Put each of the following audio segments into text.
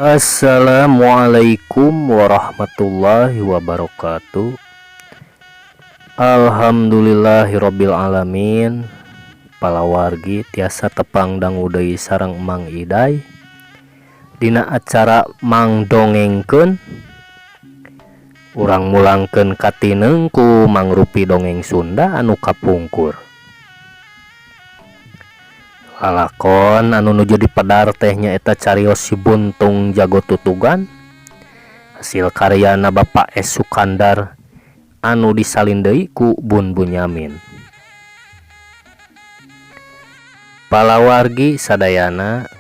Assalamualaikum warahmatullahi wabarakatuh. Alhamdulillahirabbil alamin. Palawargi tiasa tepang dangu deui sareng Mang Iday dina acara Mang Dongengkeun. Urang mulangkeun katineng ku Mang Rupi dongeng Sunda anu kapungkur. Lalakon anu nuju dipedar teh nyaeta carios si Buntung Jago Tutugan, hasil karyana Bapak S. Sukandar anu disalin deui ku Bun Bunyamin. Palawargi sadayana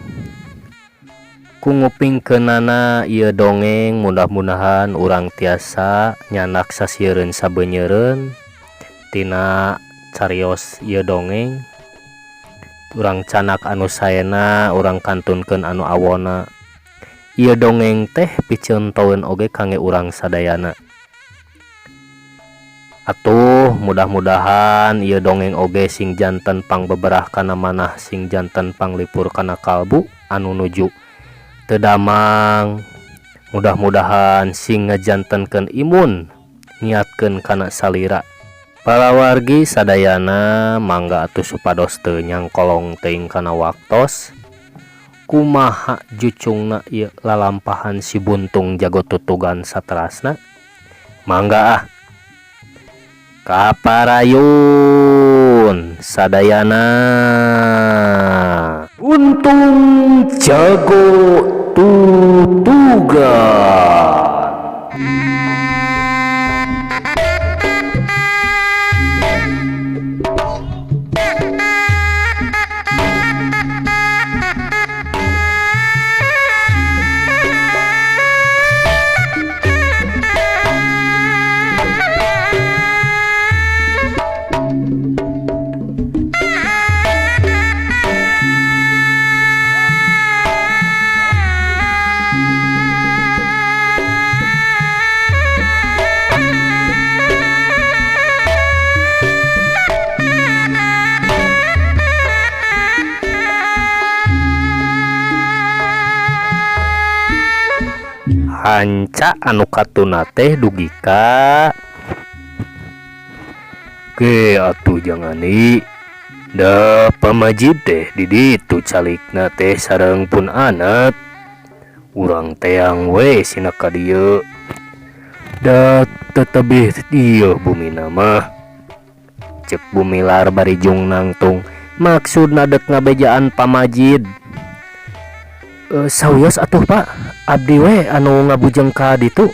ku ngupingkeunana ieu dongeng, mudah-mudahan urang tiasa nyanak sasieun sabeunyeun tina carios ieu dongeng. Urang canak anu saena urang kantunkeun anu awona. Ieu dongeng teh piceuntoeun oge kangge urang sadayana. Atuh mudah-mudahan ieu dongeng oge sing janten pangbeberah kana manah sing janten panglipur kana kalbu anu nuju teu damang. Mudah-mudahan sing ngajantenkeun imun niatkeun kana salira. Palawargi sadayana mangga atuh supados teu nyangkolong teuing kana waktos kumaha jucungna ieu lalampahan si Buntung Jago Tutugan saterasna. Mangga kaparayun sadayana Buntung Jago Tutugan. Hanca anu katuna teh dugi ka ke atuh jangani da pamajid teh di ditu calikna teh sareng pun anak urang teang we sina ka dieu da tetebih dieu bumina mah cek bumilar barijung nangtung maksudna dek ngabejaan pamajid. Sauyos atuh Pak, abdi we anu ngabujeng ka ditu.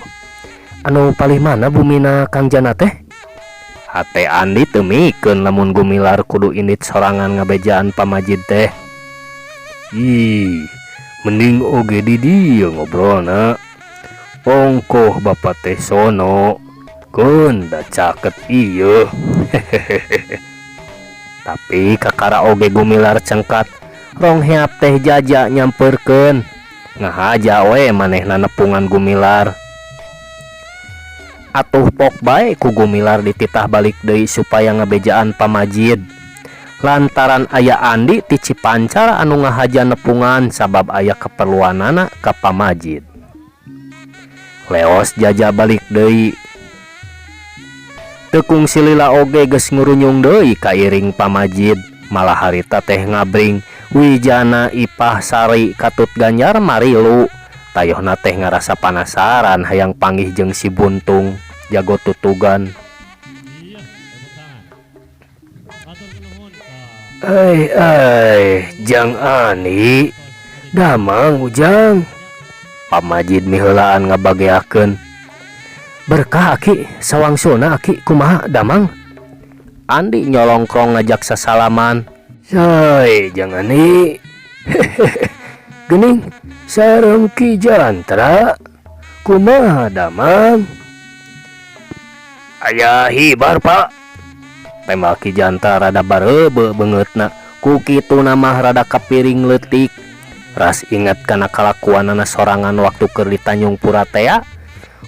Anu palih mana bumina Kang Jana teh? Hate Andi teu mikeun lamun gumilar kudu indit sorangan ngabejaan pamajid teh. Ih, mending oge di dieu ngobrolna. Ongkoh Bapak teh sono. Keun da caket ieu. Tapi kakara oge gumilar cengkat. Rong heap teh jaja nyamperkeun ngahaja we manehna nepungan gumilar. Atuh pok bae ku gumilar dititah balik deui supaya ngabejaan pamajid lantaran aya Andi ti Cipancar anu ngahaja nepungan sabab aya keperluanana ka pamajid. Leos jaja balik deui teu kungsi lila oge geus ngurunyung deui ka iring pamajid. Malah harita teh ngabring Wijana Ipah Sari Katut Ganjar marilu tayohna teh ngarasa panasaran hayang panggih jeung si Buntung Jago Tutugan. Jang Ani damang ujang pamajid miheulaan ngabageakeun. Berkah aki sawangsuna aki kumaha damang? Andi nyolongkrong ngajak sasalaman. Say jangan nih. Gening sareng Ki Jantra kumaha damang? Aya hibar Pak. Tembak Ki Jantra rada barebe beungeutna ku kitu mah rada kapiring leutik. Ras inget kana kalakuanana sorangan waktu keur di Tanjung Puratea.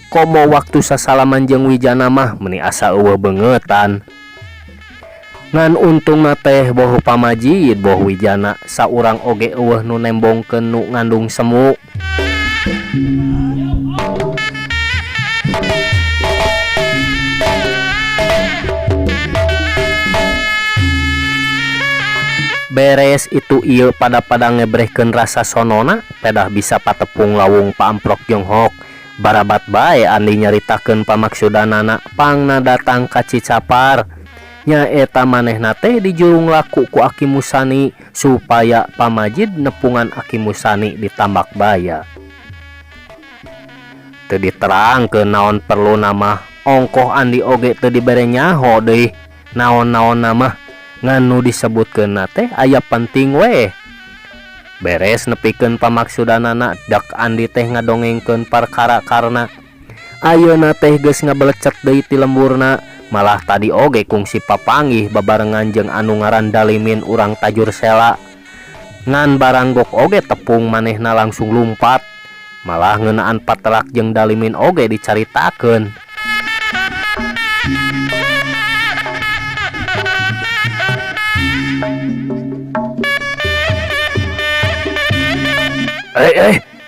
Komo waktu sasalaman jeung Wijana mah meuni asa eueuh beungetan. Ngan untung teh boh pamajid boh Wijana saurang oge eueuh nu nembongkeun nu ngandung semu. Beres itu ieu pada ngebrehkeun rasa sonona pedah bisa patepung lawung paamprok Jonghok barabat bae andi nyaritakeun pamaksudanana pangna datang ka Cicapar nya eta manehna teh dijurung laku ku Aki Musani supaya pamajid nepungan Aki Musani di Tambakbaya. Teu diterangkeun naon perlu nama ongkoh andi oge teu dibere nyaho deui naon-naon nama nganu disebutkeun teh aya penting we. Beres nepikeun pamaksudanana dak andi teh ngadongengkeun perkara karena ayeuna teh geus ngabelecet deui ti lemburna malah tadi oge kungsi papanggih babarengan jeung anu ngaran Dalimin urang tajur sela ngan baranggok oge tepung manehna langsung lumpat malah ngeunaan patelak jeung Dalimin oge dicaritakeun.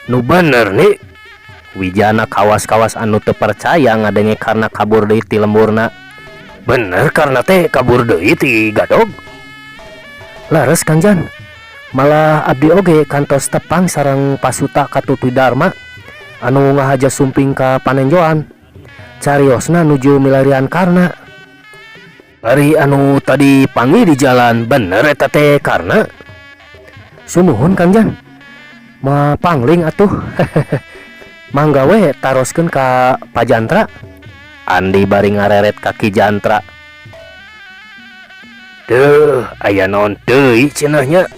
Nu bener nih Wijana kawas-kawas anu teu percaya ngadenge karena kabur deui ti lemburna. Bener karena teh kabur deui ti Gadog. Lares Kang Jan, malah abdi oge kantos tepang sareng pasuta Katutu Dharma anu ngahaja sumping ka Panenjoan cariosna nuju milarian karna. Ari anu tadi panggih di jalan bener eta teh karna. Sumuhun Kang Jan, ma pangling atuh. Mangga we taroskeun ka Pajantra. Andi bari ngareret kaki Jantra. Duh, aya naon deui cenahnya?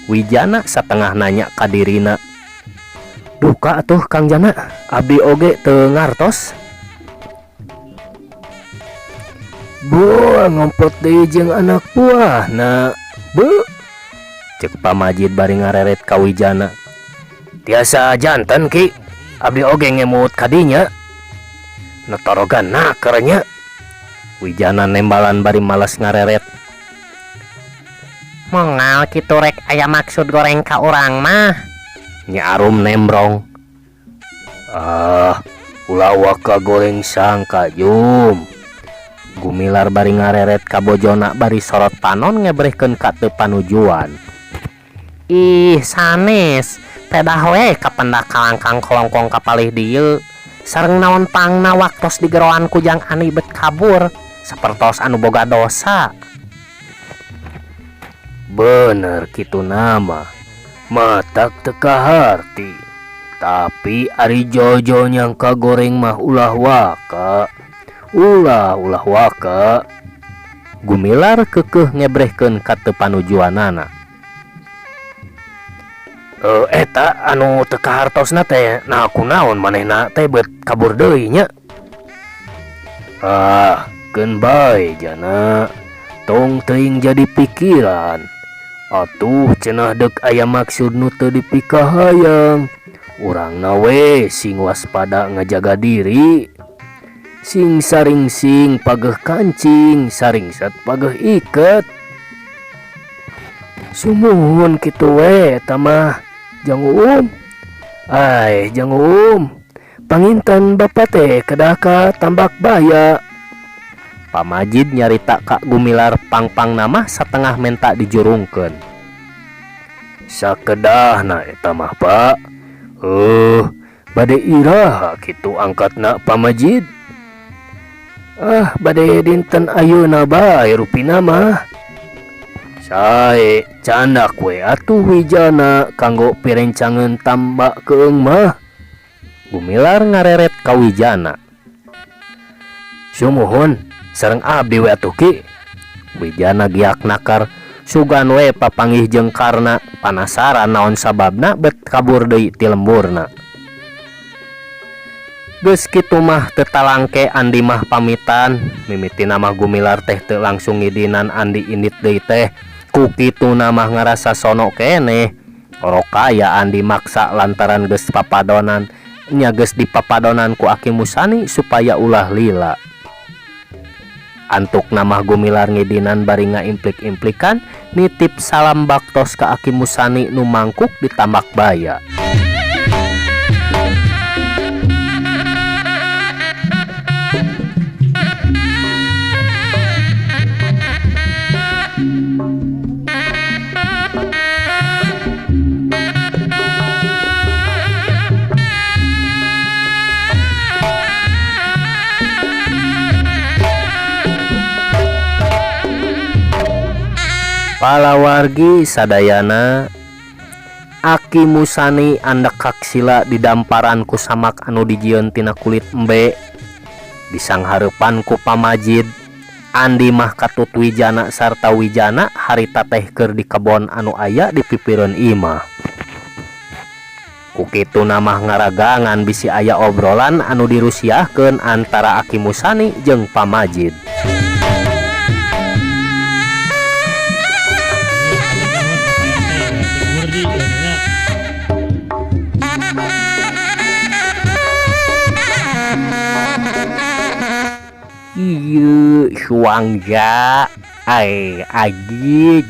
Wijana satengah nanya ka dirina. Duka atuh Kang Jana, abdi oge teu ngartos. Buah ngompot deui jeung anak buahna. Bu. Cek pamajid bari ngareret ka Wijana. Tiasa janten ki, abdi oge ngemut kadinya. Netorogan nakernya. Wijana nembalan bari malas ngareret. Mongal kitu rek aya maksud goreng ka urang mah. Nya Arum nembrong. Ulah waka goreng sangka Jum. Gumilar bari ngareret ka bojona bari sorot panon ngebrehkeun ka teu panujuan. Ih sanes, pedah we kapendak kalangkang kolongkong kapalih dieu. Sareng naon pangna waktos digeroan kujang ani bet kabur sapertos anu boga dosa. Bener kitu nama matak teka harti tapi ari jojo nyangka goreng mah ulah waka Gumilar kekeh ngebrehkeun ka teu panujuanana. Eta anu teka hartosna teh nah kunaon manehna teh bet kabur deui nya. Keun bae jana tong teuing jadi pikiran. Atuh cenah deuk aya maksud nu teu dipikahayang. Urangna we sing waspada ngajaga diri. Sing saring sing pageuh kancing, saring sat pageuh iket. Sumuhun kitu we eta mah. Jang panginten Bapak teh kedah ka Tambakbaya. Pamajid nyarita Kak Gumilar pang-pang nama satengah menta dijurungkeun. Sakedahna eta mah Pak. Bade iraha kitu angkatna Pamajid. Bade dinten ayeuna bae rupina mah. Sae candak we atuh Wijana kanggo pirencangeun tambak keung mah. Gumilar ngareret ka Wijana. Sumuhun sareng abdi we atuh ki. Wijana giak nakar sugan we papanggih jeung karna panasaran naon sababna bet kabur deui ti lemburna. Geus kitu mah teu talangke Andi mah pamitan. Mimiti nama Gumilar teh teu langsung ngidinan Andi indit deui teh. Ku kitu nama ngarasa sono kene. Orokaya Andi maksa lantaran geus papadonan. Nya geus dipapadonan ku Aki Musani supaya ulah lila. Antuk nama Gumilar ngidinan bari ngaimplik-implikan nitip salam baktos ka Aki Musani nu mangkuk di Tambakbaya. Palawargi sadayana Aki Musani andak kaksila didamparan ku samak anu dijieun tina kulit embe disanghareupan ku pamajid Andi mah katut wijana sarta wijana harita teh keur di kebon anu aya di pipireun imah. Kukitu namah ngaragangan bisi aya obrolan anu dirusiahkeun antara Aki Musani jeung pamajid. Ieu suangja ajid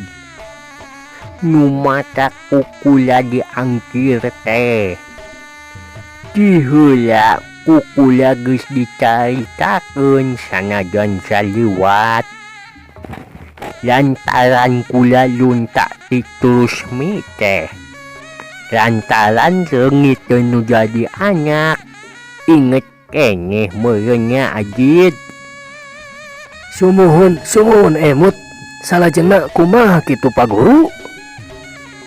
nu mata kukula diangkir teh di heula kukula geus dicaritakeun sanajan saliwat lantaran kula luntak ditulus mi teh lantaran leungit nu jadi anak inget keneh meureunnya ajid. Sumuhun emut salajengna kumaha kitu Pak Guru?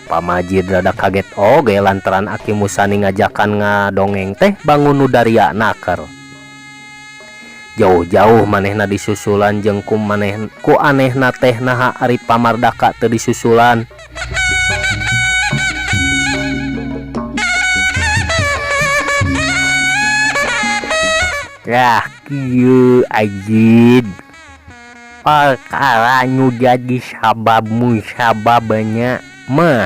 Pamajid rada kaget oge lantaran Aki Musani ngajakan ngadongeng teh bangun nu daria naker. Jauh-jauh manehna disusulan jeung ku anehna teh naha ari pamardaka teu disusulan. Lah kieu ajid perkara nu jadi sababnya mah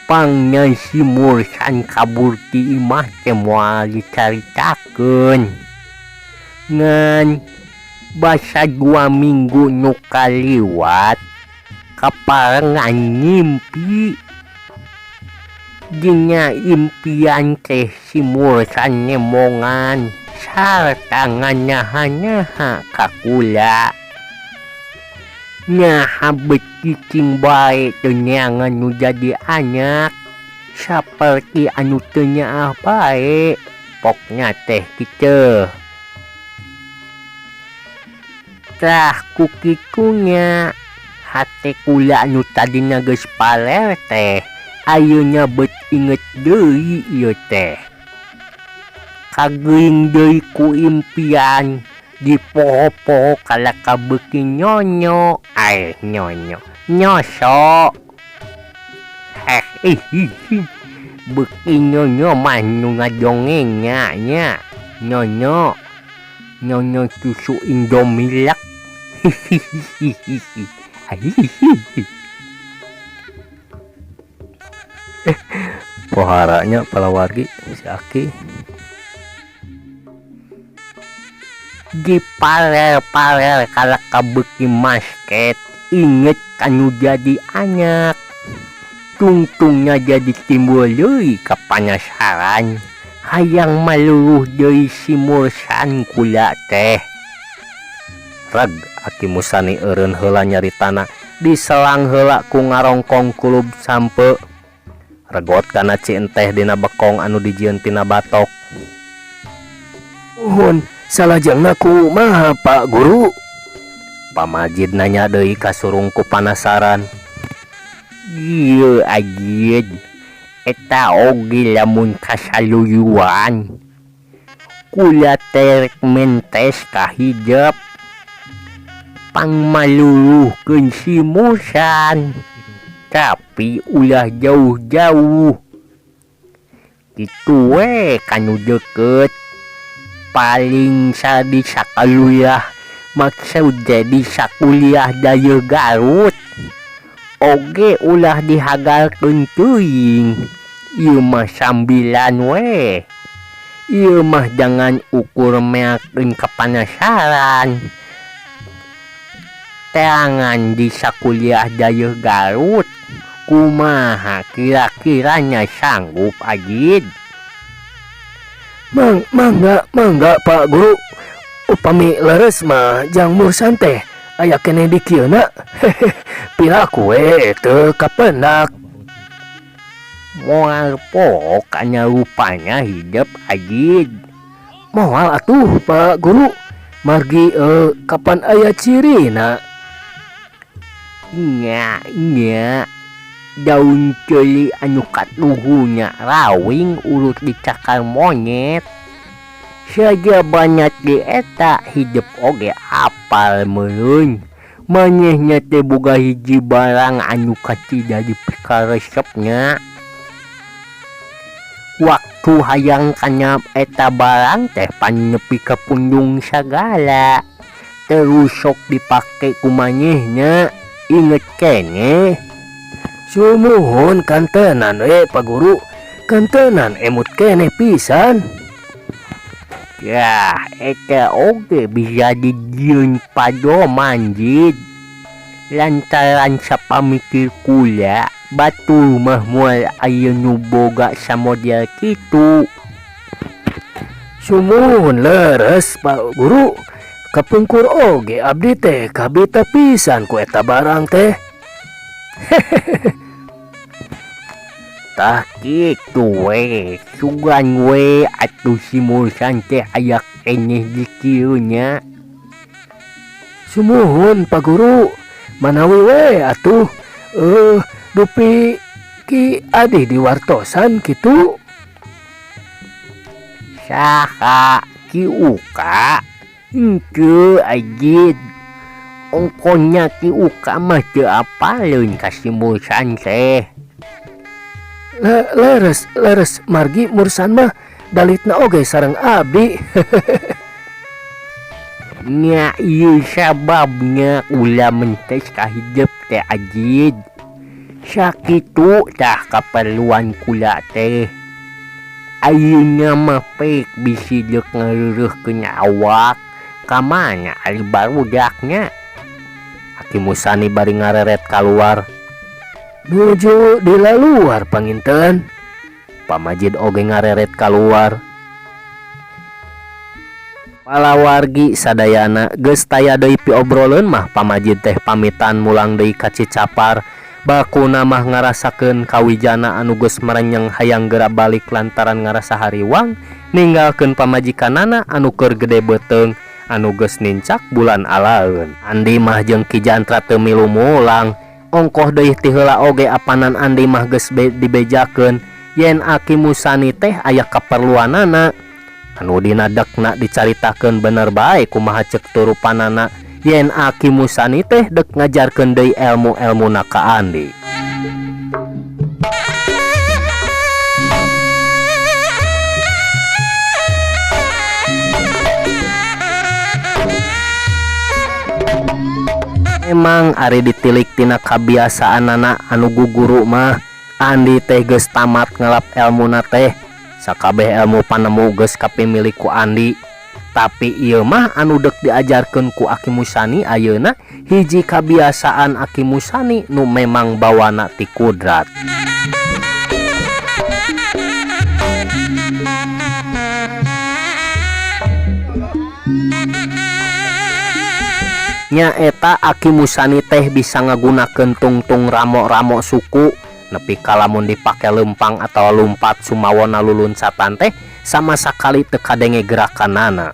pangnya si Mursan kabur ti imah teh moal dicaritakeun ngan basa 2 minggu nu kaliwat kaparengan ngimpi dina impian teh si Mursan nyemongan sarta nganyaha-nyaha ka kula nyaha beuti cing bae teu neangan nu jadi anak saperti anu teu nyaah bae poknya teh kitu. Tah kukikunya hate kula anu tadina geus paler teh ayeuna beut inget deui ieu teh kageuing deui ku impian di poho-poho kala kabeuki nyonyo nyosok beuki nyonyo mah nu ngadongengnya nya nyonyo susu Indomilak poharanya palawargi si Aki di paler kala kabeuki masket inget kanu jadi anak tungtungnya jadi timbul deui kapanasaran hayang maluluh deui si Mursan kula teh. Reg Aki Musani eureun heula nyaritana diselang heula ku ngarongkong kulub sampe regot kana cienteh dina bekong anu dijieun tina batok. Mohon salajengna kumaha Pak Guru? Pamajid nanya deui kasurung ku panasaran. Ieu ajid eta oge lamun kasaluyuan kula terek mentes ka hidep pangmaluluhkeun si Mursan tapi ulah jauh-jauh kitu we kanu deukeut paling sadi sakaluyah maksud jadi sakuliah daya Garut oge ulah dihagalkeun teuing ieu mah sambilan we ieu mah jangan ukur meakeun kapanasaran teangan di sakuliah daya Garut kumaha kira-kiranya sanggup ajid? Mangga Pak Guru upami leres mah jang Mursan teh aya keneh di kieuna pilaku we teu kapendak moal pok anya rupanya hidup ajid. Moal atuh Pak Guru margi kapan aya cirina? nya daun celi anu katuhunya rawing urut dicakar monyet saja banyak di eta hidup oge apal meureun manehnya teh boga hiji barang anu kacida dipika resepnya waktu hayang kanyap eta barang teh pan nepi ka pundung sagala terus sok dipake ku manehnya inget kene Sumuhun kantenan Pak Guru. Kantenan emut kene pisan. ya eta oge bisa dijieun padoman jid lantaran sapamikir kula batul mah moal aya nu boga samodel kitu. Sumuhun leres Pak Guru. Kapungkur oge abdi teh kabita pisan ku eta barang teh. Tah kitu we sugan we atuh si Mursan teh aya keneh di kieu nya. Sumuhun Pak Guru. Manawi we atuh dupi ki adi di wartosan kitu. Saha ki uka henteu ajid ongkonya ki uka mah teu apaleun ka si Mursan teh. Leres margi Mursan mah dalitna oge sareng abdi. Nya ieu sababnya ulah mentes ka hidup teh ajid sakitu tah kaperluan kula teh ayeuna mah pek bisi deuk ngareureuhkeun awak ka mana ari barudaknya. Aki Musani bari ngareret kaluar. Nuju di laluar panginten. Pak Majid oge ngareret kaluar. Palawargi sadayana geus taya deui piobroleun mah Pak Majid teh pamitan mulang deui ka Cicapar. Bakuna mah ngarasakeun kawijana anu geus merenyeng hayang geura balik lantaran ngarasa hariwang ninggalkeun pamajikanana anu keur gede beuteung anu geus nincak bulan alaeun. Andi mah jeung Ki Jantra teu milu mulang. Ongkoh deui ti heula oge apanan Andi mah geus dibejakeun yen Aki Musani teh aya kaperluanana. Anu dina dekna dicaritakeun bener bae kumaha ceuk turupanana yen Aki Musani teh dek ngajarkeun deui ilmu-ilmuna ka Andi. Emang ari ditilik tina kabiasaanana anu guguru mah Andi teh geus tamat ngelap ilmuna teh sakabeh ilmu panemu geus kapimili ku Andi. Tapi ieu mah anu dek diajarkeun ku Aki Musani ayeuna hiji kabiasaan Aki Musani nu memang bawana ti kudrat. Nya eta Aki Musani teh bisa ngagunakeun tungtung ramo-ramo suku nepi ka lamun dipake lempang atau lumpat sumawona lulunsatan teh sama sakali teu kadenge gerakanana.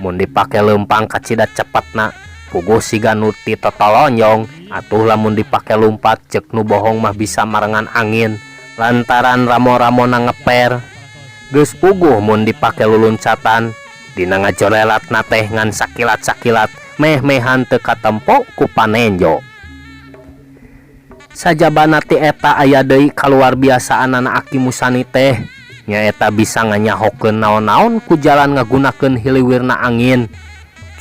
Mun dipake lempang kacida cepetna puguh siga nu ti totolonyong atuh lamun dipake lumpat ceuk nu bohong mah bisa marengan angin lantaran ramo-ramona ngeper. Geus puguh mun dipake lulunsatan dina ngajolelatna teh ngan sakilat-sakilat meh-mehan teu katempo ku panenjo. Sajabana ti eta aya deui kaluar biasaanana Aki Musani teh nyaeta bisa nganyahokeun naon-naon ku jalan ngagunakeun hiliwirna angin.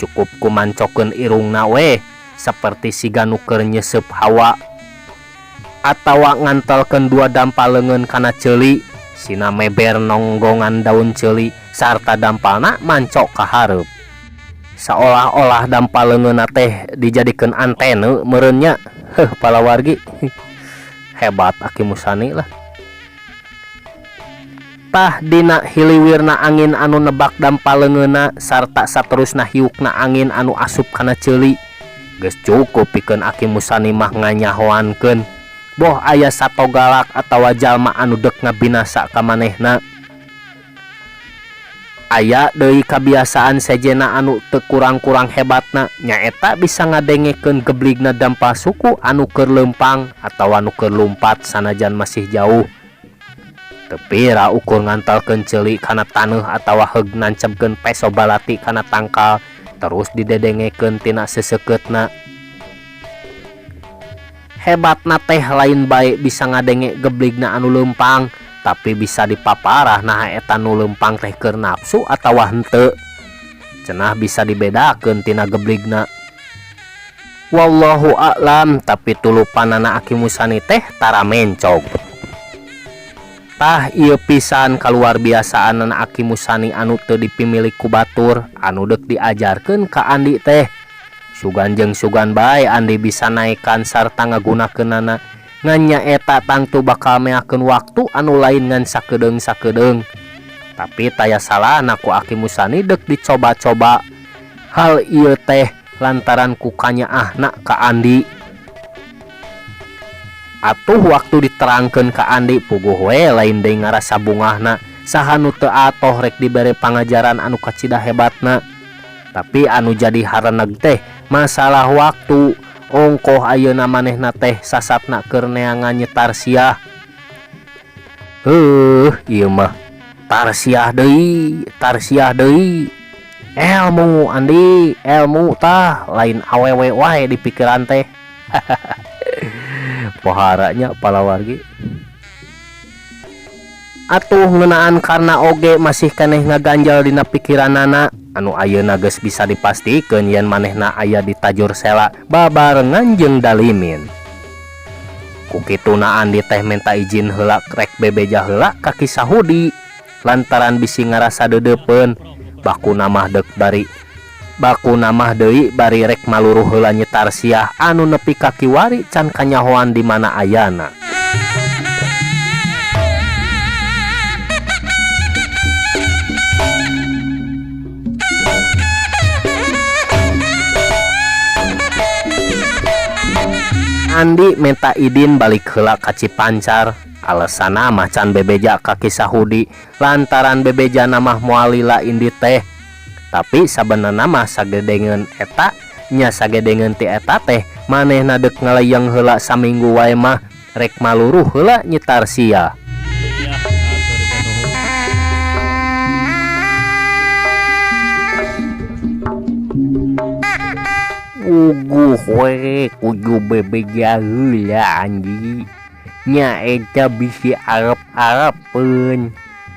Cukup ku mancokeun irungna we saperti siga nu keur nyeseup hawa atawa ngantelkeun dua dampaleungeun kana ceuli sina meber nonggongan daun ceuli sarta dampalna mancok ka hareup. Seolah-olah dampaleungeunna teh dijadikeun antene meureun nya. Palawargi hebat Aki Musani lah. Tah dina hiliwirna angin anu nebak dampaleungeunna sarta saterusna hiukna angin anu asup kana ceuli geus cukup pikeun Aki Musani mah nganyahoankeun boh aya satogalak atawa jalma anu dek ngabinasa ka manehna. aya deui kabiasaan sejena anu teu kurang-kurang hebatna nyaeta bisa ngadengekeun gebligna dampa suku anu keur leumpang atawa anu keur lumpat sanajan masih jauh. Tepi ra ukur ngantalkeun ceuli kana taneuh atawa heug nancebkeun peso balati kana tangkal terus didedengekeun tina seseukeutna. Hebatna teh lain bae bisa ngadenge gebligna anu leumpang, tapi bisa dipaparah nah eta nu leumpang teh keur nafsu atawa henteu. Cenah bisa dibedakeun tina gebligna. Wallahu a'lam, tapi tulupanana Aki Musani teh tara mencog. Tah ieu pisan kaluar biasaan Aki Musani anu teu dipimili ku batur anu deuk diajarkeun ka Andi teh. Sugan jeung sugan bae Andi bisa naikkan sarta ngagunakeunana ngan nyaeta tangtu bakal meakeun waktu anu lain ngan sakedeung-sakedeung. Tapi taya salahna ku Aki Musani deuk dicoba-coba hal ieu teh lantaran ku kanyaahna ka Andi. Atuh waktu diterangkeun ka Andi puguh we lain deui ngarasa bungahna saha nu teu atoh rek dibere pangajaran anu kacida hebatna. Tapi anu jadi hareneg teh masalah waktu. Ongkoh ayeuna manehna teh sasatna keur neangan nyetar siah. Ieu mah tarsiah deui. Ilmu Andi, ilmu tah lain awewe wae di pikiran teh. Poharanya palawargi. Atuh ngeunaan karena oge masih keneh ngaganjal dina pikiranana. Anu ayeuna geus bisa dipastikeun yen manehna aya di tajur sela babarengan jeung Dalimin. Kukituna Andi teh minta izin heula rek bebeja heula ka Ki Sahudi lantaran bisi ngarasa deudeupeuan. Bakuna mah deui bari rek maluruh heula nyetar siah anu nepi ka kiwari can kanyahoan di mana ayana. Andi minta idin balik heula ka Cipancar. Alesana mah can bebeja ka Ki Sahudi lantaran bebeja mah moal lila indi teh. Tapi sabenerna mah sagedengeun eta nya sagedengeun ti eta teh manehna deuk ngaleyeng heula saminggu wae mah rek maluruh heula nyetar sia. Uguh we kudu bebeja heula Andi. Nya eta bisi arep-arepeun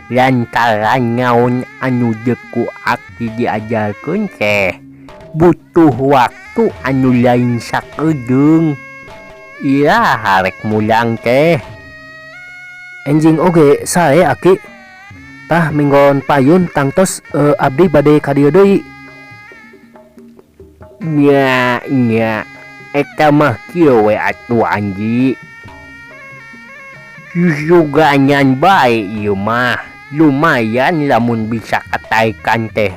lantaran naon anu deuk ku Aki diajarkeun teh butuh waktu anu lain sakedeung. Iya harek mulang teh. Enjing oge sae Aki. Tah minggon payun tangtos abdi bade ka dieu deui. Nya eta mah kieu we atuh Andi. Juga nyan bae ieu mah lumayan lamun bisa kataikan teh.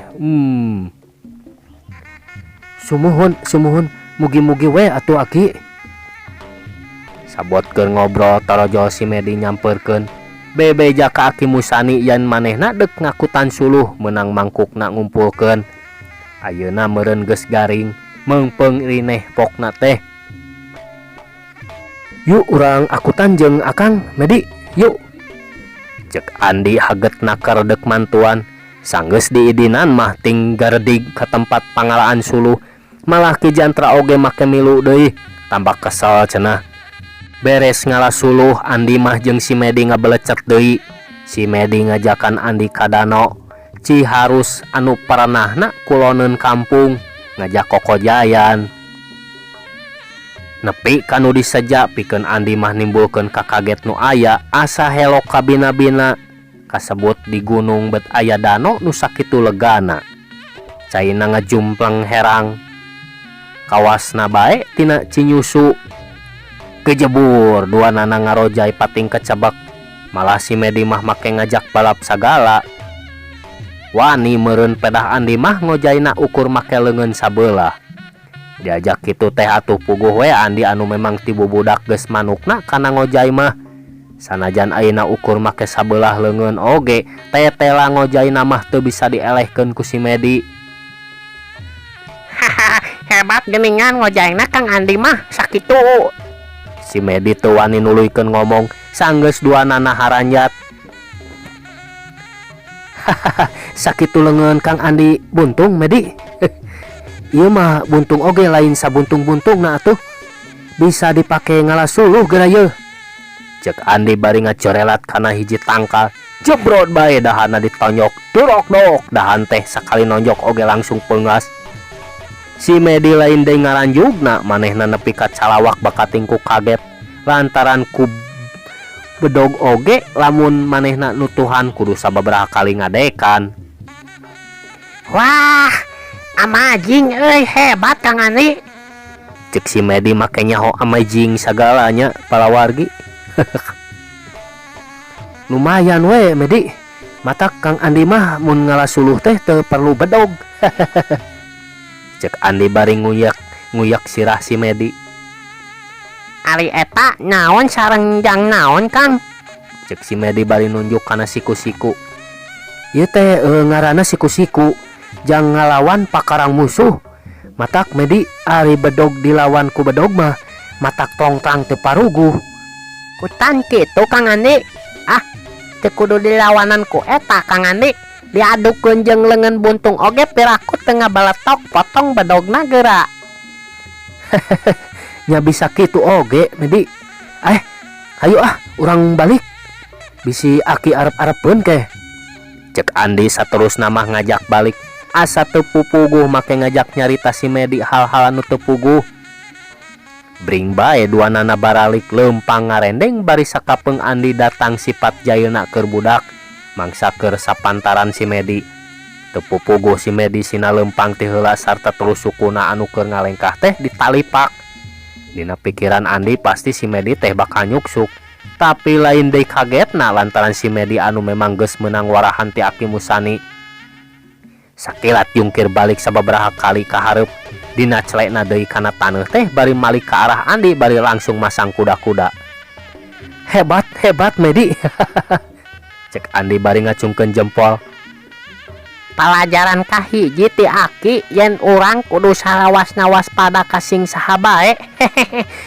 Sumuhun mugi-mugi we atuh Aki. Sabotkeun ngobrol torojo si Medi nyamperkeun bebeja ka Aki Musani yen manehna deuk ngakutan suluh meunang mangkukna ngumpulkeun. Ayeuna meureun geus garing meungpeung rineh pokna teh. Yuk urang akutan jeung Akang Medi, yuk. Cek Andi hagetna karedek mantuan. Sanggeus diidinan mah ting garedig ke tempat pangalaan suluh. Malah Ki Jantra oge make milu deui. Tambah kesel cenah. Beres ngalah suluh Andi mah jeung si Medi ngabelecet deui. Si Medi ngajakan Andi ka danau Ciharus anu paranahna kuloneun kampung ngajak kokojayan. Nepi kanu diseja pikeun Andi mah nimbulkeun kakaget nu aya asa helok ka bina-bina. Kasebut di gunung bet aya danau nu sakitu legana. Caina ngajumpleng herang. Kawasna bae tina Cinyusu. Kejebur duanana ngarojai pating kecebek. Malah si Medi mah make ngajak balap sagala. Wani meureun pedah Andi mah ngojaina ukur make leungeun sabelah. Diajak kitu teh atuh puguh we Andi anu memang tibu budak geus manukna kana ngojai mah. Sanajan ayeuna ukur make sabelah leungeun oge, tetela ngojaina mah teu bisa dielehkeun ku si Medi. Haha, hebat geningan ngojaina Kang Andi mah sakitu. Si Medi teu wani nuluykeun ngomong, sanggeus duanana haranjat. Hahaha, sakitu leungeun Kang Andi buntung Medi. Ieu mah buntung oge lain sabuntung-buntungna atuh. Bisa dipake ngalasuluh geura yeuh. Cek Andi bari ngacorelat kana hiji tangkal, jebrot bae dahana ditonyok, dorok-dok dahan teh sakali nonjok oge langsung peungas. Si Medi lain deui ngaranjugna, manehna nepi ka calawak bakatingku kaget lantaran ku bedog oge lamun manehna nutuhan kudu sababaraha kali ngadekan. Wah, amazing euy, hebat Kang Andi. Cek si Medi make nyaho amazing sagalanya palawargi. Lumayan we Medi. Matak Kang Andi mah mun ngalasuluh teh teu perlu bedog. Cek Andi bari nguyak sirah si Medi. Ari eta naon sareng jang naon Kang? Cek si Medi bari nunjuk kana siku-siku. Ieu teh ngaranna siku-siku. Jang ngalawan pakarang musuh. Matak Medi ari bedog dilawan ku bedog mah matak tongtang teu paruguh. Kutan kitu Kang Andi. Ah, teu kudu dilawanan ku eta Kang Andi. Diadukeun jeung leungeun buntung oge piraku teu ngabaletok potong bedogna geura. Nya bisa kitu oge Medi. Hayu urang balik. Bisi aki arep-arepeun ke. Cek Andi saterusna mah ngajak balik. Asa teu pupuguh make ngajak nyarita si Medi hal-hal anu teu puguh. Bring bae duanana baralik leumpang ngarendeng bari sakapeung Andi datang sifat jayeuna keur budak mangsa keur sapantaran si Medi. Teu pupuguh si Medi sina leumpang ti heula sarta terus sukuna anu keur ngalengkah teh ditalipak. Dina pikiran Andi pasti si Medi teh bakal nyuksuk, tapi lain deui kagetna lantaran si Medi anu memang geus meunang warahan ti Aki Musani. Sakilat jungkir balik sababaraha kali ka hareup. Dina celekna deui kana taneuh teh bari malik ka arah Andi bari langsung masang kuda-kuda. Hebat Medi. Cek Andi bari ngacungkeun jempol. Pelajaran kahiji ti Aki yen urang kudu salawas-na waspada ka sing saha bae.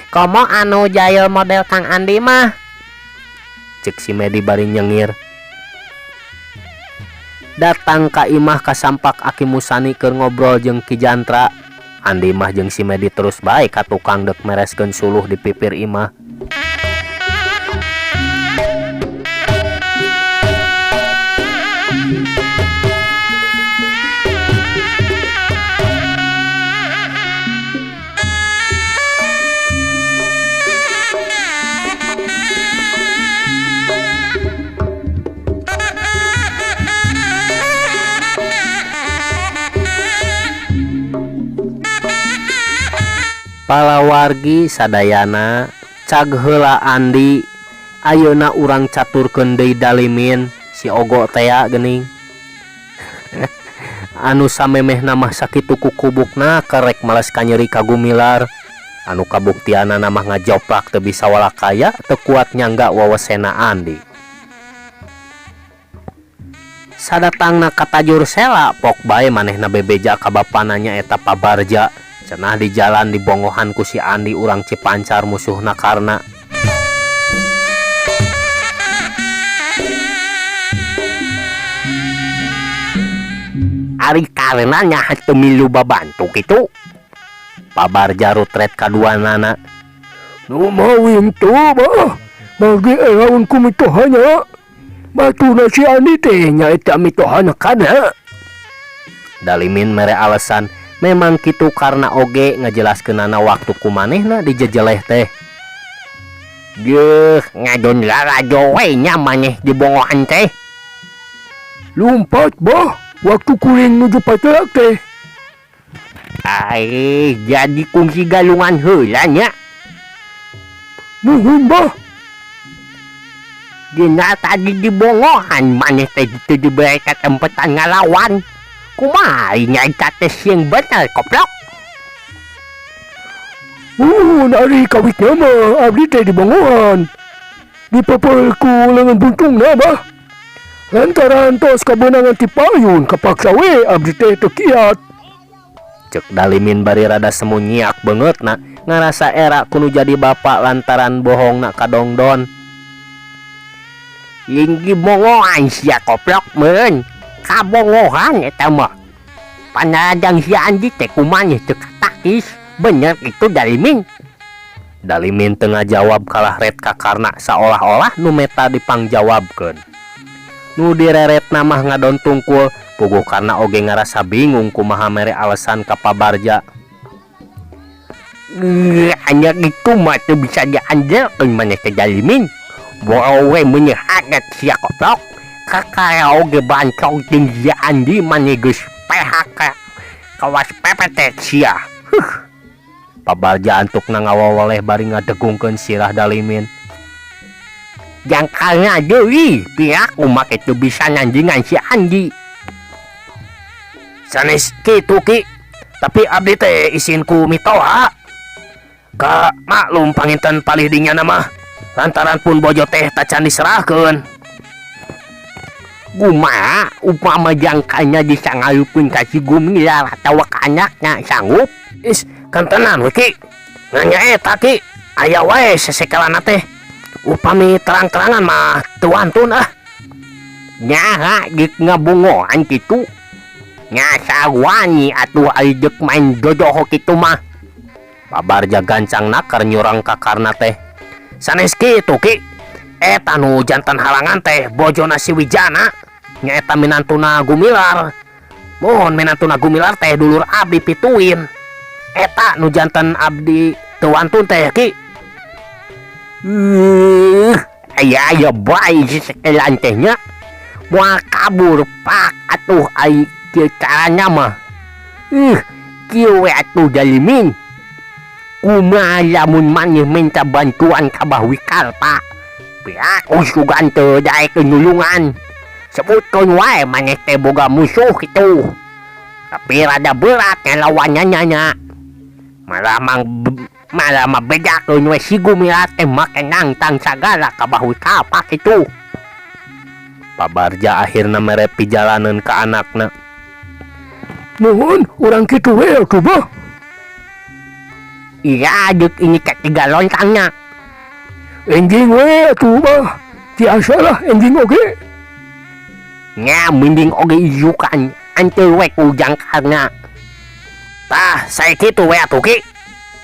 Komo anu jayel model Kang Andi mah. Cek si Medi bari nyengir. Datang ka imah kasampak Aki Musani keur ngobrol jeung Ki Jantra. Andi mah jeung si Medi terus bae ka tukang dek mereskeun suluh di pipir imah. Palawargi sadayana cag heula Andi ayeuna urang caturkeun deui dalimin si Ogo tea geuning. Anu samemehna mah sakitu kukubukna kerek males kanyeri kagumilar. Anu kabuktianna mah ngajoplak teu bisa walakaya teu kuat nyangga wawasena Andi. Sadatangna ka Tajur Sela pok bae manehna bebeja ka bapana nya eta Pabarja. Cenah di jalan dibongohan ku si Andi urang Cipancar musuhna karna. Ari karena nyahat teu milu babantu kitu. Pabarja rutret kaduanana. Nu mawin tu bah. Magi eaun ku mitohanya. Batuna si Andi teh nya eta mitohana kana. Dalimin mere alasan. Memang kitu karena oge ngajelaskeunana waktu kumanehna dijejeleh teh. Geuh, ngadon larajo we nya maneh dibongohan teh. Lumpat bah, waktu kuring nuju patelak teh. Ai, jadi kungsi galungan heula nya. Nuhun bah. Dina tadi dibongohan maneh teh ditu dibere ka tempetan ngalawan. Kumaha nya eta teh sieun bener koplok. Ari kawitnya mah abdi teh dibongohan. dipapalku lengan buntung na ba? Lantaran tos kabenangan ti payun kapaksa we abdi teh teu kiat. Cek Dalimin bari rada semunyiak banget nak ngarasa era kudu jadi bapak lantaran bohong nak kadongdon. Inggi bongohan sia koplok men. Kabongohan eta mah. Panadang si Andi teh kumaha teu katakis. Bener itu Dalimin. Dalimin tengah jawab kalah red kakarna seolah-olah nu meta dipangjawabkeun. Nu direret namah ngadon tungkul puguh karena oge ngarasa bingung kumaha mere alasan ka Pabarja. Hanya itu mah teu bisa diandelkeun maneh teh Dalimin. Bowe menyehagat sia koplok. Kakara oge bancong jeung si Andi maneh geus PHK. Kawas PPT sia. Pabarja antuk ngawawaleh bari ngadegungkeun sirah Dalimin. Jangkalna deui pihak umak itu bisa nandingan si Andi. Sanes kitu Ki. Tapi abdi teh isin ku mitoa. Ka maklum panginten palih dinya mah. Lantaran pun bojo teh tacan diserahkeun. Kumaha upama jangkalnya bisa ngayupkeun ka si Gumilar atawa ka anakna sanggup? Is kan tenan we Ki. Nanya eta Ki. Aya wae sesekelana teh. Upami terang-terangan mah teu wantun ah. Nyaha geuk ngabungoan kitu. Nya sawani atuh ari deuk main dodoho kitu mah. Pabarja gancang nakar nyurang kakarna teh. Sanes kitu Ki. Eta nu jantan halangan teh bojona si Wijana. Nya eta minantuna Gumilar. Mohon minantuna Gumilar teh dulur abdi pituin. Eta nu jantan abdi teu wantun teh Ki. Aya bae sekelan tehnya. Moal kabur pak atuh ai kieu caranya mah. Kieu we atuh Dalimin. Kumaha lamun maneh minta bantuan ka Bahwi Kalpa. Pihak usugan teu daekeun nulungan. Sebutkeun wae maneh teh boga musuh kitu. Tapi rada berat ngelawannya nya. Malah mah bedakeun we si Gumilar teh make nangtang sagala ka Bahwi Kalpa kitu. Pabarja akhirna mere pijalaneun ka anakna. Nuhun urang kitu we atuh bah. Iya deuk ini ketiga lontangnya. Enjing we atuh bah. Tiasalah enjing oge. Nya mending oge ijukan anteu we ku jangkarna. Tah sae kitu we atuh Ki.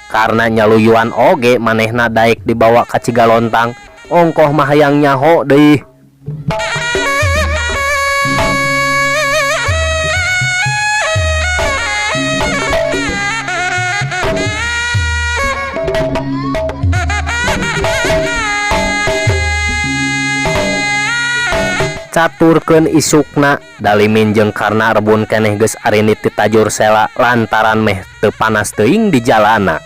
Karena nyaluyuan oge manehna daek dibawa ka Cigalontang. Ongkoh mah hayang nyaho deui. Caturkeun isukna Dalimin jeung Karna rebun keneh geus arinit ti tajur sela lantaran meh teu panas teuing di jalana.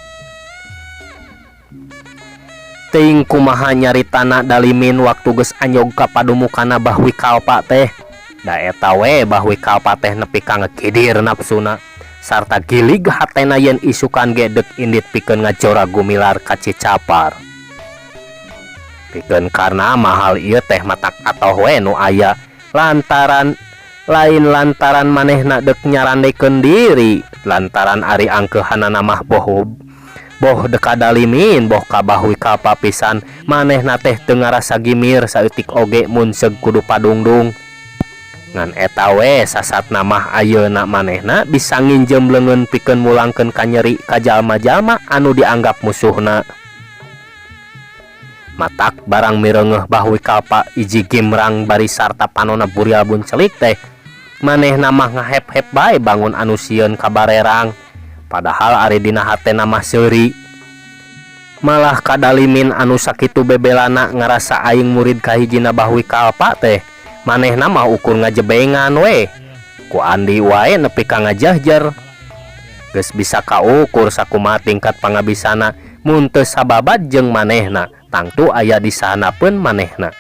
Teuing kumaha nyaritana Dalimin waktu geus anyog ka padumukana Bahwi Kalpa teh. Da eta we Bahwi Kalpa teh nepi ka ngekidir nafsuna sarta gilig hatena yen isukan ge deuk indit pikeun ngajora Gumilar ka Cicapar. Pikeun Karna mahal ieu teh matak atoh we nu aya lantaran manehna deuk nyarandekeun diri lantaran ari angkeuhanana mah boh deka Dalimin boh ka Bahwi Kalpa pisan manehna teh teu ngarasa gimir saeutik oge mun seug kudu padungdung. Ngan eta we sasatna mah ayeuna manehna bisa nginjem leungeun pikeun mulangkeun ka nyeri ka jalma-jalma anu dianggap musuhna. Matak barang mireungeuh Bahwi Kalpa iji gimrang bari sarta panonna burial buncelik teh manehna mah ngahep-hep bae bangun anu sieun ka barerang padahal ari dina hatena mah seuri. Malah ka Dalimin anu sakitu bebelana ngarasa aing murid kahijina Bahwi Kalpa teh manehna mah ukur ngajebengan we ku Andi wae nepi ka ngajahjer geus bisa kaukur sakumaha tingkat pangabisana mun teu sababat jeung manehna tangtu aya di sanapeun manehna.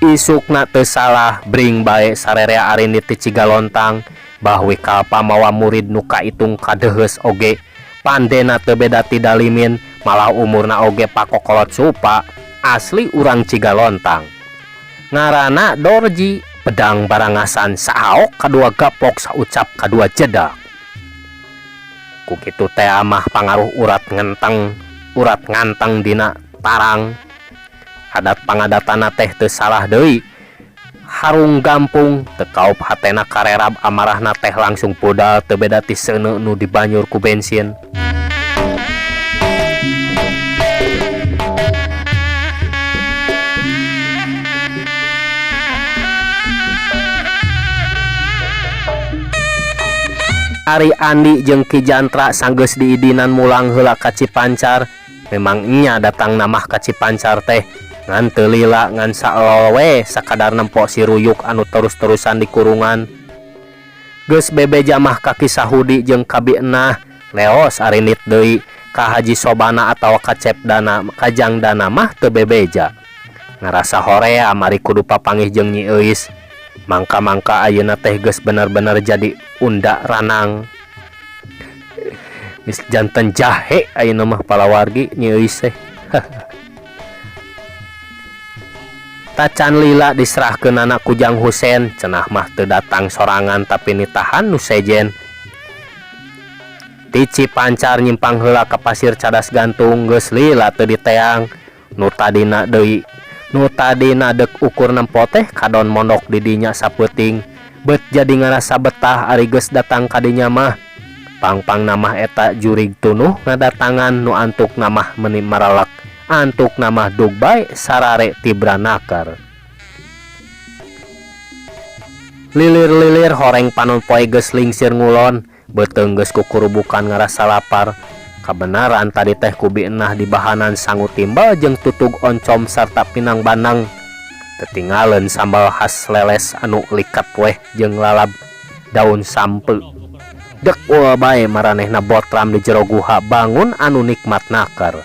Isukna teu salah bring bae sarerea arinit ti Cigalontang Bahwi Kalpa mawa murid nu kaitung kadeheus oge pandena teu beda ti Dalimin malah umurna oge pakokolot supa asli urang Cigalontang. Ngaranna Dorji, pedang barangasan sahaok kadua gapok saucap kadua jedak. Ku kitu teh amah pangaruh urat nganteng dina tarang. Adat pangadatana teh teu salah deui. Harung gampung teu kaup hatena karerab amarahna teh langsung podal teu beda ti seuneu nu dibanyur ku bensin. Ari Andi jeung Ki Jantra sanggeus diidinan mulang heula ka Cipancar. Memang nya datang namah ka Cipancar teh ngan teu lila ngan saelowe sakadar nempo si ruyuk anu terus-terusan di kurungan. Geus bebe jamah ka Ki Sahudi jeung Kabienah leos arinit deui ka Haji Sobana atawa ka Cepdana Kajangdana mah teu bebeja. Ngarasa horea mari kudu papanggih jeung Nyi Euis. Mangka-mangka ayeuna teh geus bener-bener jadi unda ranang. Geus janten jahe ayeuna mah palawargi Nyi Euis teh. Tacan lila diserahkeun anak Kujang Husen, cenah mah teu datang sorangan tapi nitahan nu sejen. Ti Cipancar nyimpang heula ka Pasir Cadas Gantung geus lila teu diteang. Nu tadina dek ukur nempo teh kadon mondok di dinya sapeuting. Bet jadi ngarasa betah ari geus datang ka dinya mah. Pangpang namah eta jurig tunuh ngadatangan nu antuk namah meni maralak. Antuk namah dugbay sarare tibranakar. Lilir-lilir horeng panon poe geus lingsir ngulon. Beteung geus kukurubukan ngarasa lapar. Kabenaran tadi teh Kubienah di bahanan sangu timbal jeung tutug oncom sarta pinang banang. Ketinggalan sambal khas leles anu likat weh jeung lalab daun sampe. Dek ulah bae maranehna botram di jero guha bangun anu nikmat nakar.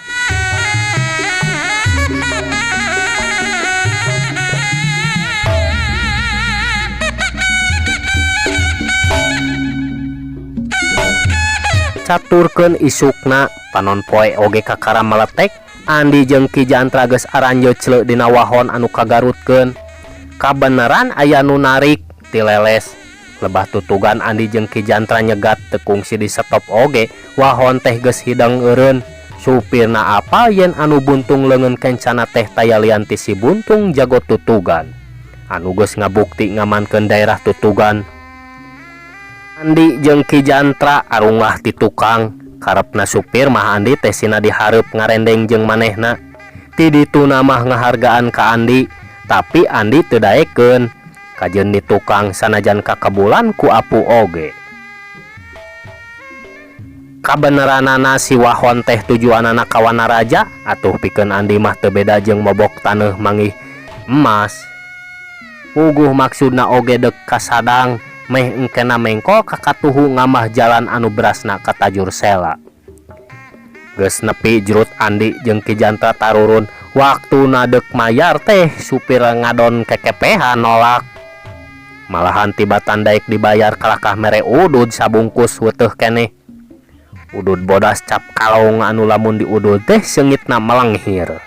Caturkeun isukna panon poe oge kakara meletek. Andi jeung Ki Jantra geus aranjeut ceuleu dina wahon anu kagarutkeun. Kabeneran aya nu narik ti leles. Lebah tutugan Andi jeung Ki Jantra nyegat teu kungsi di stop oge. Wahon teh geus hidang eureun. Supirna apal yen anu buntung leungeun kencana teh tayalian ti si buntung jago tutugan. Anu geus ngabukti ngamankeun daerah tutugan. Andi jeung Ki Jantra arunglah ti tukang. Karepna supir mah Andi teh sina dihareup ngarendeng jeung manehna. Ti ditu mah ngahargaan ka Andi, tapi Andi teu daekeun. Kajeun di tukang sanajan kakabulan ku apu oge. Kabeneranana si wahon teh tujuanana ka Wanaraja, atuh pikeun Andi mah teu beda jeung mobok taneuh manggih emas. Puguh maksudna oge dek ka Sadang. Meh engkena mengko kakatuhu ngamah jalan anu berasna ka Tajur Sela. Geus nepi jurut Andi jeung Ki Jantra tarurun. Waktuna dek mayar teh supir ngadon kekepehan nolak. Malahan tibatan daek dibayar kalakah mere udud sabungkus weteuh keneh. Udud bodas cap kalong anu lamun diudud teh seungitna melenghir.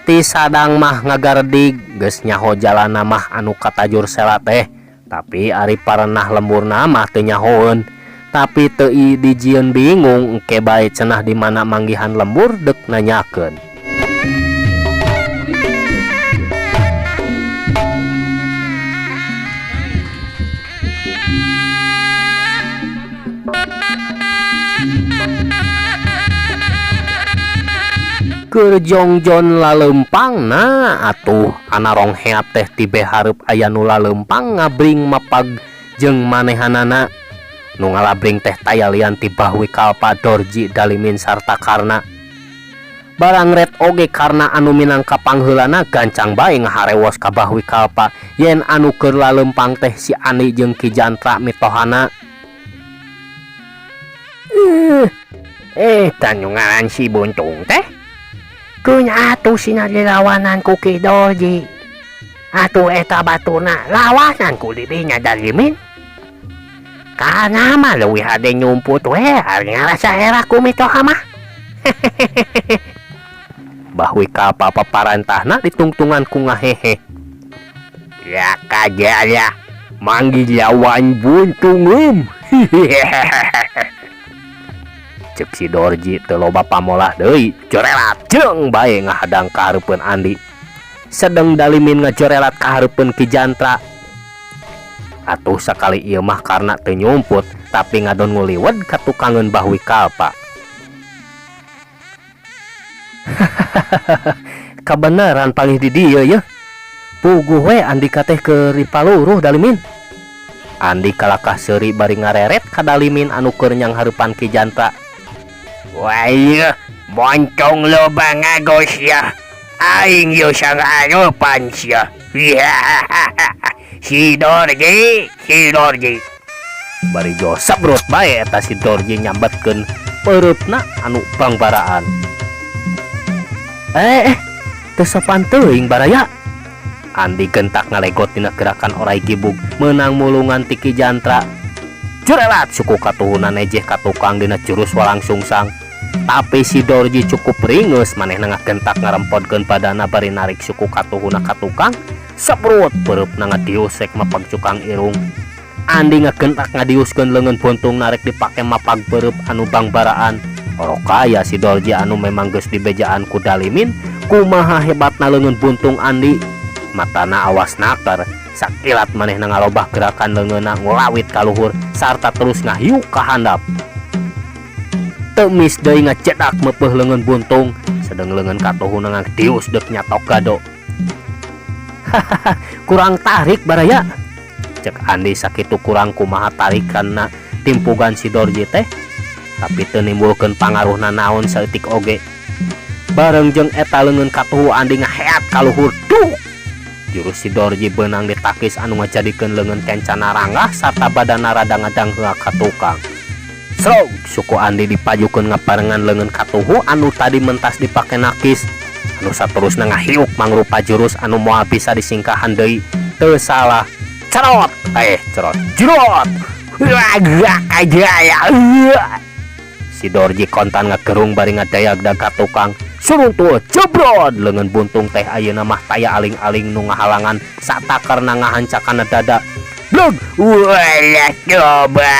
Ti Sadang mah ngagardig geus nyaho jalanna mah anu ka Tajur Sela teh, tapi ari parenah lemburna mah teu nyahoeun. Tapi teu dijieun bingung engke bae cenah di mana manggihan lembur dek nanyakeun. Keur jongjon lalempang na atuh anarong heap teh tibe hareup aya nu lalempang ngabring mapag jeung manehanana. Nu ngalabring teh tayalian ti Bahwi Kalpa Dorji Dalimin sarta Karna. Barang ret oge karena anu minangka pangheulana gancang bae ngaharewos ka Bahwi Kalpa yen anu keur lalempang teh si Andi jeung Ki Jantra mitohana. Tanyungan si buntung teh kunya atuh sina dilawanan ku Ki Dorji. Atuh eta batuna lawanan ku didinya Dalimin. Karena mah leuwih hade nyumput we ari ngarasa era ku mitoha mah. Bahwi kalpa paparantahna ditungtungan ku ngahehe. Ya kajaya manggil lawan buntungum. Cek si Dorji teu loba pamolah deui, jorelat jeung bae ngahadang ka hareupeun Andi. Sedeng Dalimin ngajorelat ka hareupeun Ki Jantra. Atuh sakali ieu mah karena teu nyumput, tapi ngadon nguliwed ka tukangeun Bahwi kalpa. Kabeneran palih di dieu ya. Puguh we Andika teh ke ripaluruh Dalimin. Andi kalakah seuri bari ngareret ka Dalimin anu keur nyang hareupan Ki Jantra. Wah ieu moncong loba ngagos ya. Aing yo sang aropan sia. Si Dorji. Bari jo sabrot bae eta si Dorji nyambetkeun peurupna anu bangbaraan. Teu sopan teuing baraya. Andi gentak ngalegot tina gerakan orai gibug menang mulungan ti Ki Jantra. Jurelat suku katuhunan ejeh ka tukang dina jurus walang sungsang. Tapi si Dorji cukup ringeus manehna ngagentak ngarempodkeun badana bari narik suku katuhuna ka tukang. Sabrut peurupna ngadiusek mapag cukang irung. Andi ngagentak ngadiuskeun leungeun buntung narik dipake mapag peurup anu bangbaraan. Orokaya si Dorji anu memang geus dibejaan ku Dalimin kumaha hebatna leungeun buntung Andi. Matana awas naker, sakilat manehna ngalobah gerakan leungeunna ngulawit ka luhur sarta terus ngahiuk ka handap. Teu mis deui ngacedak meupeuh leungeun buntung, sedeng leungeun katuhuna ngadius deuk nyatok gado. Kurang tarik baraya. Cek Andi sakitu kurang kumaha tarikanna timpugan si Dorji teh, tapi teu nimbulkeun pangaruhna naon saeutik oge. Bareng jeung eta leungeun katuhu Andi ngaheat ka luhur. Duh! Jurus si Dorji beunang ditakis anu ngajadikeun leungeun kencana ranggah sarta badana rada ngadang heula ka tukang. Srog suku Andi dipajukeun ngaparengan leungeun katuhu anu tadi mentas dipake nakis. Anu saterusna ngahiuk mangrupa jurus anu moal bisa disingkahan deui. Teu salah. Cerot, jurot. Si Dorji kontan ngagerung bari ngadayagdag ka tukang. Suruntul jebrod leungeun buntung teh ayeuna mah taya aling-aling nu ngahalangan satakerna ngahancakana dada. Blug, Walah coba.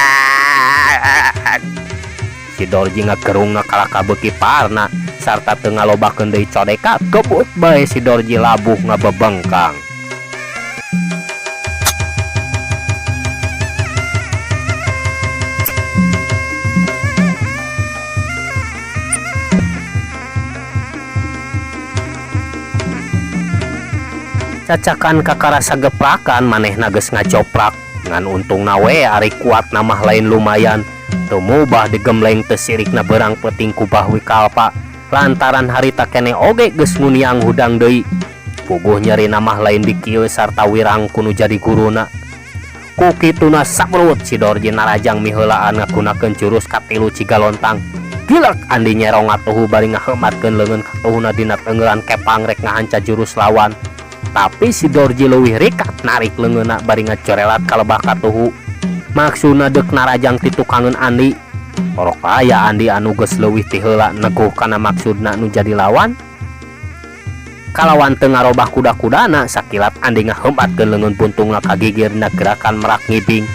Si Dorji ngagerung kalaka beuki parna sarta teu ngalobakeun deui codeka, kebut bae si Dorji labuh ngabebengkang. Cacakan kakarasa geprakan manehna geus ngacoprak ngan untungna we ari kuat namah lain lumayan. Teu mubah digemleng teu sirikna beurang peuting ku Bahwi kalpa lantaran harita keneh oge geus nguniang hudang deui. Puguh nyeri namah lain di kieu sarta wirang kunu jadi guruna. Ku kituna sabrut si Dorji narajang miheulaan ngagunakeun jurus katilu Cigalontang. Gilek Andi nyerong atuhu bari ngahematkeun leungeun katuhuna dina teungeulan kepang rek ngahanca jurus lawan. Tapi si Dorji leuwih rikat narik leungeunna bari ngacorelat ka lebah katuhu. Maksudna deuk narajang ti tukangeun Andi. Orok aya Andi anu geus leuwih ti heula neguh kana maksudna nu jadi lawan. Kalawan teu ngarobah kuda-kudana sakilat Andi ngaheumbatkeun leungeun buntungna ka gigirna gerakan merak ngibing.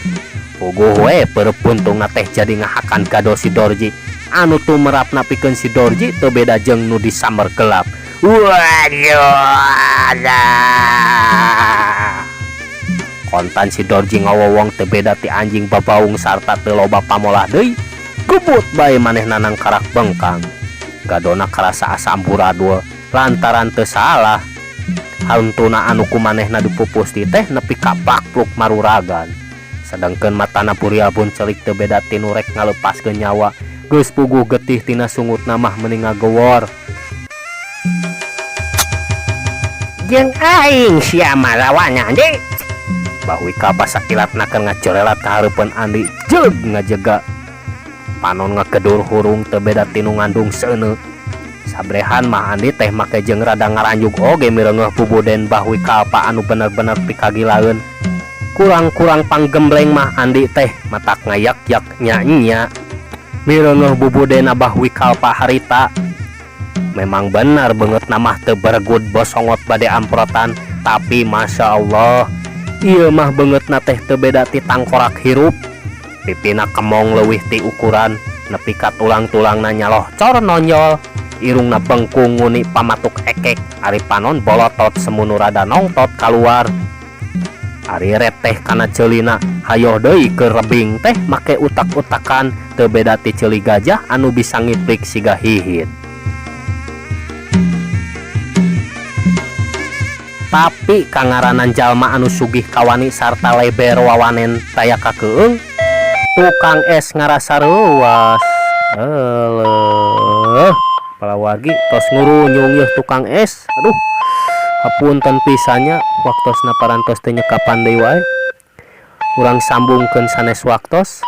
Puguh we peurup buntungna teh jadi ngahakan gado si Dorji. Anu tumerap napikeun si Dorji teu beda jeung nu disamber gelap. Waduh. Kontan si Dorji ngawowong teu beda ti anjing babaung sarta teu loba pamolah deui. Gebut bae manehna nang karak bengkang. Gadona karasa asa amburadul lantaran teu salah. Hauntuna anu ku manehna dipupus ti teh nepi ka pakluk maruragan. Sedengkeun matana Buriabun celik teu beda ti nu rek ngalepaskeun nyawa. Geus puguh getih tina sungutna mah mending ngagewor. Jeung aing sia malawannya Andi. Bahwi kalpa sakilatna keur ngacorelat ka hareupeun Andi jeug ngajega. Panon ngakedur hurung teu beda ti nu ngandung seuneu. Sabrehan mah Andi teh make jeung rada ngaranjug oge mireungeuh bubuden Bahwi kalpa anu bener-bener pikagilaeun. Kurang-kurang panggembleng mah Andi teh matak ngayak-yak nya-nya mireungeuh bubudena Bahwi kalpa harita. Memang benar banget nama teu bergud bosongot bade amprotan, tapi masya Allah iya mah banget na teh teu beda ti tangkorak hirup. Pipina kemong leuwih ti ukuran, nepi ka tulang-tulangna nyaloh cor nonjol, irungna bengkung nguni pamatuk ekek, ari panon bolotot semunu rada nongtot keluar. Ari reteh kana ceulina hayo deui ke rebing teh make utak-utakan, teu beda ti ceuli gajah anu bisa ngiplik siga hihit. Tapi kangaranan jalma anu sugih kawani sarta leber wawanen taya kakeung, tukang es ngarasa ruas. Palawargi tos ngurunyung yeuh tukang es. Aduh, hapunten pisanya waktosna parantos teh nyekapan deui wae. Urang sambungkeun sanes waktos.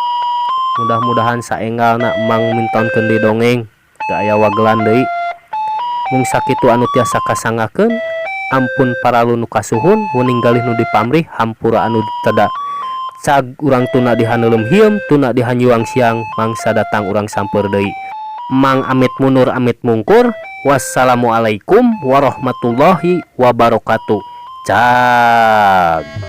Mudah-mudahan saenggalna emang mintonkeun di dongeng teu aya wagelan deui. Mung sakitu anu tiasa kasangakeun, ampun paralu nu kasuhun, ninggalih nu dipamrih, hampura anu teda. Cag urang tuna dihaneulem hieum, tuna dihanyuang siang, mangsa datang urang samper deui. Mang amit munur amit mungkur. Wassalamualaikum warahmatullahi wabarakatuh. Cag.